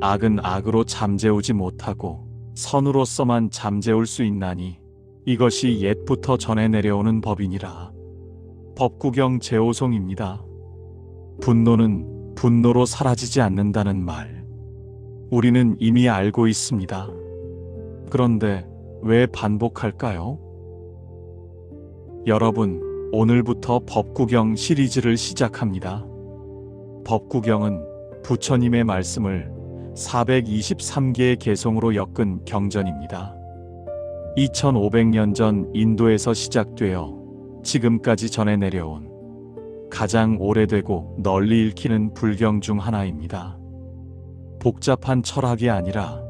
악은 악으로 잠재우지 못하고 선으로서만 잠재울 수 있나니 이것이 옛부터 전해 내려오는 법이니라. 법구경 제5송입니다. 분노는 분노로 사라지지 않는다는 말, 우리는 이미 알고 있습니다. 그런데 왜 반복할까요? 여러분, 오늘부터 법구경 시리즈를 시작합니다. 법구경은 부처님의 말씀을 423개의 개송으로 엮은 경전입니다. 2500년 전 인도에서 시작되어 지금까지 전해 내려온 가장 오래되고 널리 읽히는 불경 중 하나입니다. 복잡한 철학이 아니라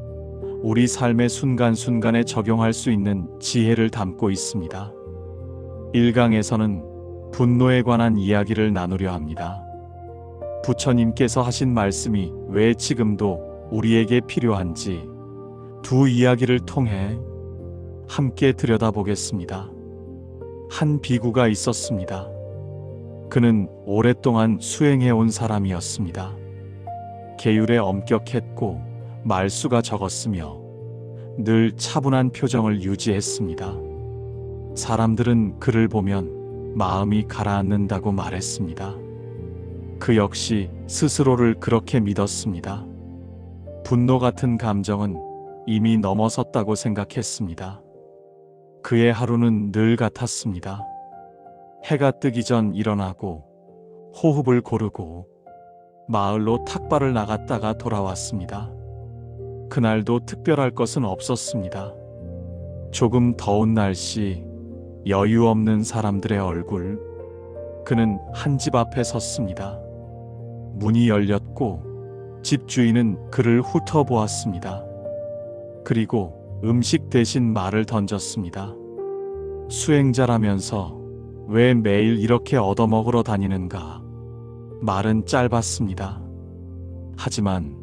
우리 삶의 순간순간에 적용할 수 있는 지혜를 담고 있습니다. 1강에서는 분노에 관한 이야기를 나누려 합니다. 부처님께서 하신 말씀이 왜 지금도 우리에게 필요한지 두 이야기를 통해 함께 들여다보겠습니다. 한 비구가 있었습니다. 그는 오랫동안 수행해온 사람이었습니다. 계율에 엄격했고 말수가 적었으며 늘 차분한 표정을 유지했습니다. 사람들은 그를 보면 마음이 가라앉는다고 말했습니다. 그 역시 스스로를 그렇게 믿었습니다. 분노 같은 감정은 이미 넘어섰다고 생각했습니다. 그의 하루는 늘 같았습니다. 해가 뜨기 전 일어나고 호흡을 고르고 마을로 탁발을 나갔다가 돌아왔습니다. 그날도 특별할 것은 없었습니다. 조금 더운 날씨, 여유 없는 사람들의 얼굴. 그는 한 집 앞에 섰습니다. 문이 열렸고 집주인은 그를 훑어보았습니다. 그리고 음식 대신 말을 던졌습니다. 수행자라면서 왜 매일 이렇게 얻어먹으러 다니는가? 말은 짧았습니다. 하지만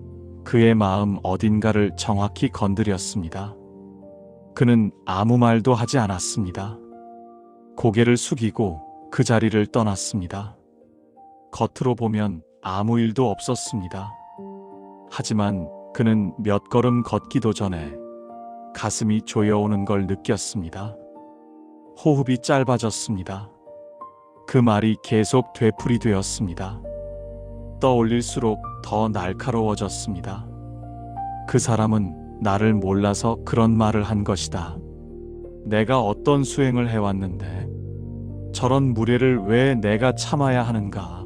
그의 마음 어딘가를 정확히 건드렸습니다. 그는 아무 말도 하지 않았습니다. 고개를 숙이고 그 자리를 떠났습니다. 겉으로 보면 아무 일도 없었습니다. 하지만 그는 몇 걸음 걷기도 전에 가슴이 조여오는 걸 느꼈습니다. 호흡이 짧아졌습니다. 그 말이 계속 되풀이되었습니다. 떠올릴수록 더 날카로워졌습니다. 그 사람은 나를 몰라서 그런 말을 한 것이다. 내가 어떤 수행을 해왔는데 저런 무례를 왜 내가 참아야 하는가?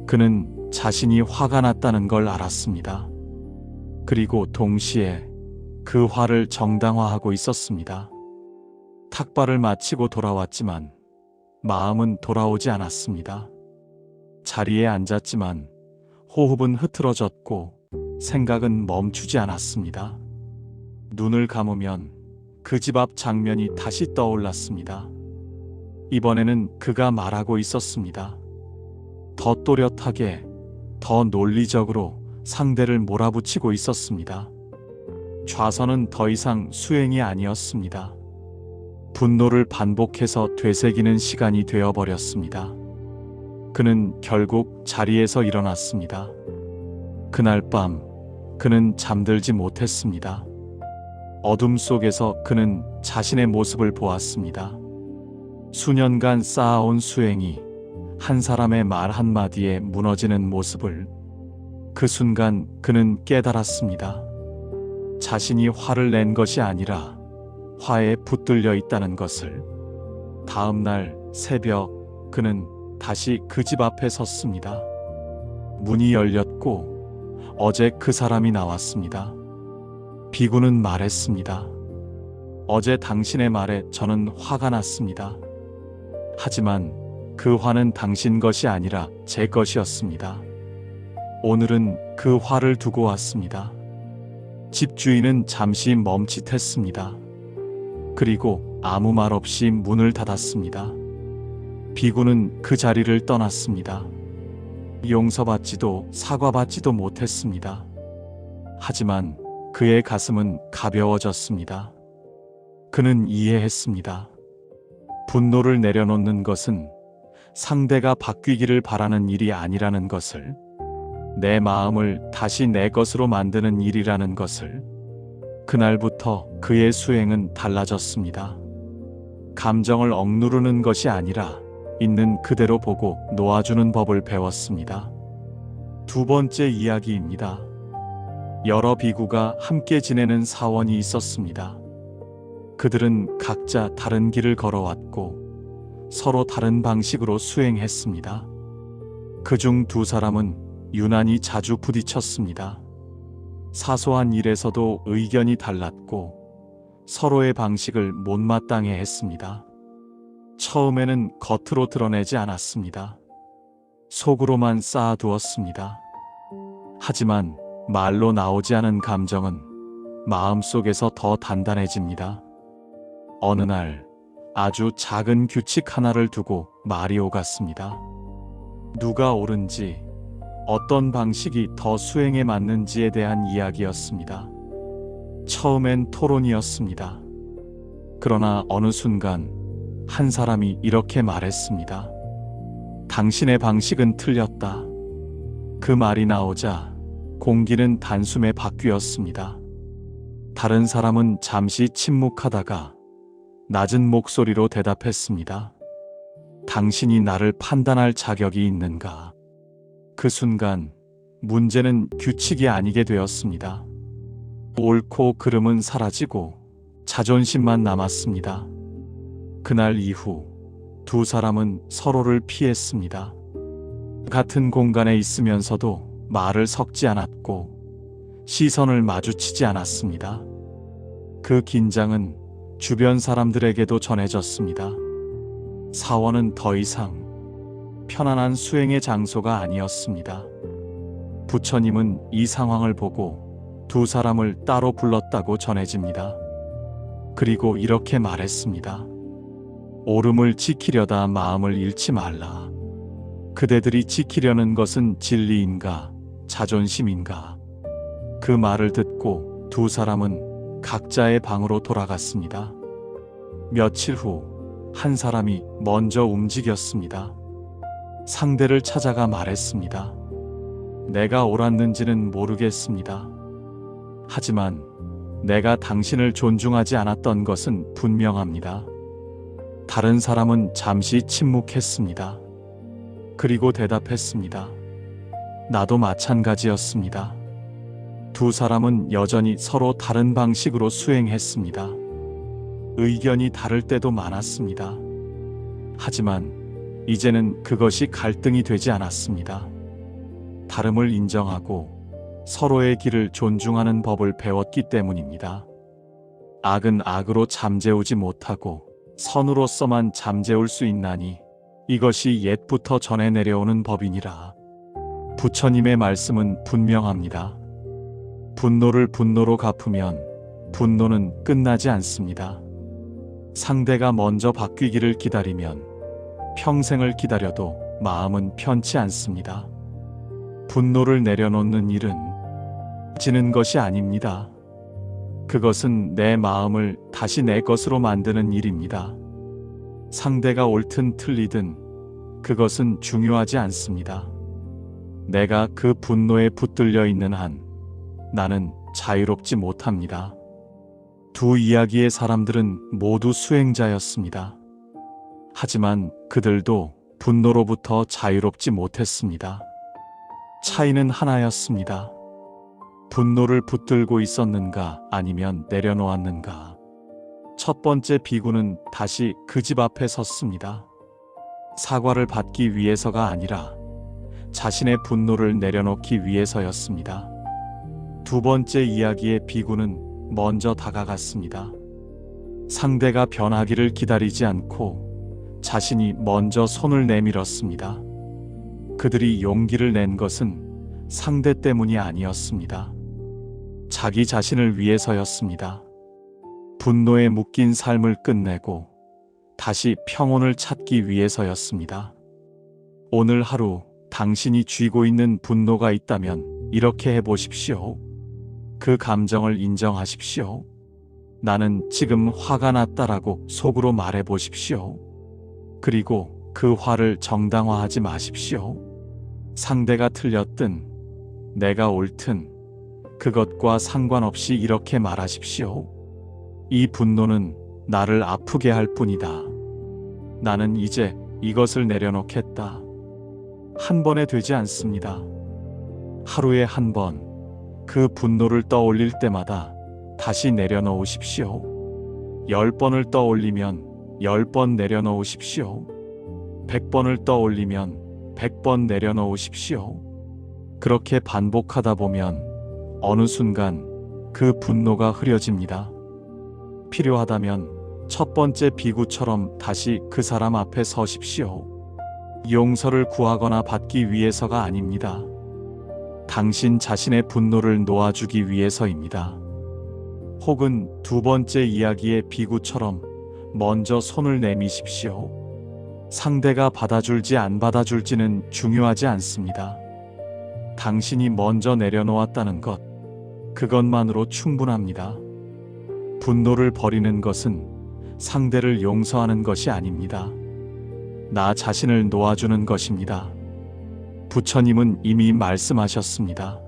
그는 자신이 화가 났다는 걸 알았습니다. 그리고 동시에 그 화를 정당화하고 있었습니다. 탁발을 마치고 돌아왔지만 마음은 돌아오지 않았습니다. 자리에 앉았지만 호흡은 흐트러졌고 생각은 멈추지 않았습니다. 눈을 감으면 그 집 앞 장면이 다시 떠올랐습니다. 이번에는 그가 말하고 있었습니다. 더 또렷하게, 더 논리적으로 상대를 몰아붙이고 있었습니다. 좌선은 더 이상 수행이 아니었습니다. 분노를 반복해서 되새기는 시간이 되어버렸습니다. 그는 결국 자리에서 일어났습니다. 그날 밤 그는 잠들지 못했습니다. 어둠 속에서 그는 자신의 모습을 보았습니다. 수년간 쌓아온 수행이 한 사람의 말 한마디에 무너지는 모습을. 그 순간 그는 깨달았습니다. 자신이 화를 낸 것이 아니라 화에 붙들려 있다는 것을. 다음 날 새벽 그는 다시 그 집 앞에 섰습니다. 문이 열렸고 어제 그 사람이 나왔습니다. 비구는 말했습니다. 어제 당신의 말에 저는 화가 났습니다. 하지만 그 화는 당신 것이 아니라 제 것이었습니다. 오늘은 그 화를 두고 왔습니다. 집주인은 잠시 멈칫했습니다. 그리고 아무 말 없이 문을 닫았습니다. 비구는 그 자리를 떠났습니다. 용서받지도 사과받지도 못했습니다. 하지만 그의 가슴은 가벼워졌습니다. 그는 이해했습니다. 분노를 내려놓는 것은 상대가 바뀌기를 바라는 일이 아니라는 것을. 내 마음을 다시 내 것으로 만드는 일이라는 것을. 그날부터 그의 수행은 달라졌습니다. 감정을 억누르는 것이 아니라 있는 그대로 보고 놓아주는 법을 배웠습니다. 두 번째 이야기입니다. 여러 비구가 함께 지내는 사원이 있었습니다. 그들은 각자 다른 길을 걸어왔고 서로 다른 방식으로 수행했습니다. 그중 두 사람은 유난히 자주 부딪혔습니다. 사소한 일에서도 의견이 달랐고 서로의 방식을 못마땅해 했습니다. 처음에는 겉으로 드러내지 않았습니다. 속으로만 쌓아두었습니다. 하지만 말로 나오지 않은 감정은 마음속에서 더 단단해집니다. 어느 날 아주 작은 규칙 하나를 두고 말이 오갔습니다. 누가 옳은지, 어떤 방식이 더 수행에 맞는지에 대한 이야기였습니다. 처음엔 토론이었습니다. 그러나 어느 순간 한 사람이 이렇게 말했습니다. 당신의 방식은 틀렸다. 그 말이 나오자 공기는 단숨에 바뀌었습니다. 다른 사람은 잠시 침묵하다가 낮은 목소리로 대답했습니다. 당신이 나를 판단할 자격이 있는가? 그 순간 문제는 규칙이 아니게 되었습니다. 옳고 그름은 사라지고 자존심만 남았습니다. 그날 이후 두 사람은 서로를 피했습니다. 같은 공간에 있으면서도 말을 섞지 않았고 시선을 마주치지 않았습니다. 그 긴장은 주변 사람들에게도 전해졌습니다. 사원은 더 이상 편안한 수행의 장소가 아니었습니다. 부처님은 이 상황을 보고 두 사람을 따로 불렀다고 전해집니다. 그리고 이렇게 말했습니다. 옳음을 지키려다 마음을 잃지 말라. 그대들이 지키려는 것은 진리인가, 자존심인가? 그 말을 듣고 두 사람은 각자의 방으로 돌아갔습니다. 며칠 후 한 사람이 먼저 움직였습니다. 상대를 찾아가 말했습니다. 내가 옳았는지는 모르겠습니다. 하지만 내가 당신을 존중하지 않았던 것은 분명합니다. 다른 사람은 잠시 침묵했습니다. 그리고 대답했습니다. 나도 마찬가지였습니다. 두 사람은 여전히 서로 다른 방식으로 수행했습니다. 의견이 다를 때도 많았습니다. 하지만 이제는 그것이 갈등이 되지 않았습니다. 다름을 인정하고 서로의 길을 존중하는 법을 배웠기 때문입니다. 악은 악으로 잠재우지 못하고 선으로서만 잠재울 수 있나니 이것이 옛부터 전해 내려오는 법이니라. 부처님의 말씀은 분명합니다. 분노를 분노로 갚으면 분노는 끝나지 않습니다. 상대가 먼저 바뀌기를 기다리면 평생을 기다려도 마음은 편치 않습니다. 분노를 내려놓는 일은 지는 것이 아닙니다. 그것은 내 마음을 다시 내 것으로 만드는 일입니다. 상대가 옳든 틀리든 그것은 중요하지 않습니다. 내가 그 분노에 붙들려 있는 한 나는 자유롭지 못합니다. 두 이야기의 사람들은 모두 수행자였습니다. 하지만 그들도 분노로부터 자유롭지 못했습니다. 차이는 하나였습니다. 분노를 붙들고 있었는가 아니면 내려놓았는가. 첫 번째 비구는 다시 그 집 앞에 섰습니다. 사과를 받기 위해서가 아니라 자신의 분노를 내려놓기 위해서였습니다. 두 번째 이야기의 비구는 먼저 다가갔습니다. 상대가 변하기를 기다리지 않고 자신이 먼저 손을 내밀었습니다. 그들이 용기를 낸 것은 상대 때문이 아니었습니다. 자기 자신을 위해서였습니다. 분노에 묶인 삶을 끝내고 다시 평온을 찾기 위해서였습니다. 오늘 하루 당신이 쥐고 있는 분노가 있다면 이렇게 해보십시오. 그 감정을 인정하십시오. 나는 지금 화가 났다라고 속으로 말해보십시오. 그리고 그 화를 정당화하지 마십시오. 상대가 틀렸든 내가 옳든 그것과 상관없이 이렇게 말하십시오. 이 분노는 나를 아프게 할 뿐이다. 나는 이제 이것을 내려놓겠다. 한 번에 되지 않습니다. 하루에 한 번 그 분노를 떠올릴 때마다 다시 내려놓으십시오. 10번을 떠올리면 10번 내려놓으십시오. 100번을 떠올리면 100번 내려놓으십시오. 그렇게 반복하다 보면 어느 순간 그 분노가 흐려집니다. 필요하다면 첫 번째 비구처럼 다시 그 사람 앞에 서십시오. 용서를 구하거나 받기 위해서가 아닙니다. 당신 자신의 분노를 놓아주기 위해서입니다. 혹은 두 번째 이야기의 비구처럼 먼저 손을 내미십시오. 상대가 받아줄지 안 받아줄지는 중요하지 않습니다. 당신이 먼저 내려놓았다는 것, 그것만으로 충분합니다. 분노를 버리는 것은 상대를 용서하는 것이 아닙니다. 나 자신을 놓아주는 것입니다. 부처님은 이미 말씀하셨습니다.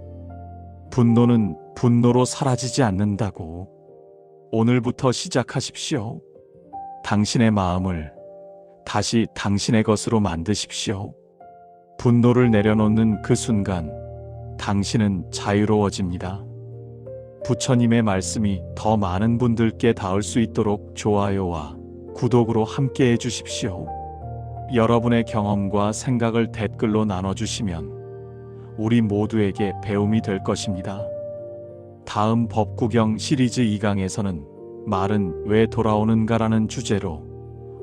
분노는 분노로 사라지지 않는다고. 오늘부터 시작하십시오. 당신의 마음을 다시 당신의 것으로 만드십시오. 분노를 내려놓는 그 순간 당신은 자유로워집니다. 부처님의 말씀이 더 많은 분들께 닿을 수 있도록 좋아요와 구독으로 함께 해주십시오. 여러분의 경험과 생각을 댓글로 나눠주시면 우리 모두에게 배움이 될 것입니다. 다음 법구경 시리즈 2강에서는 말은 왜 돌아오는가라는 주제로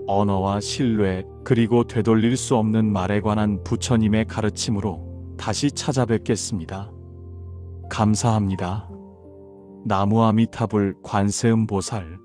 언어와 신뢰 그리고 되돌릴 수 없는 말에 관한 부처님의 가르침으로 다시 찾아뵙겠습니다. 감사합니다. 나무아미타불 관세음보살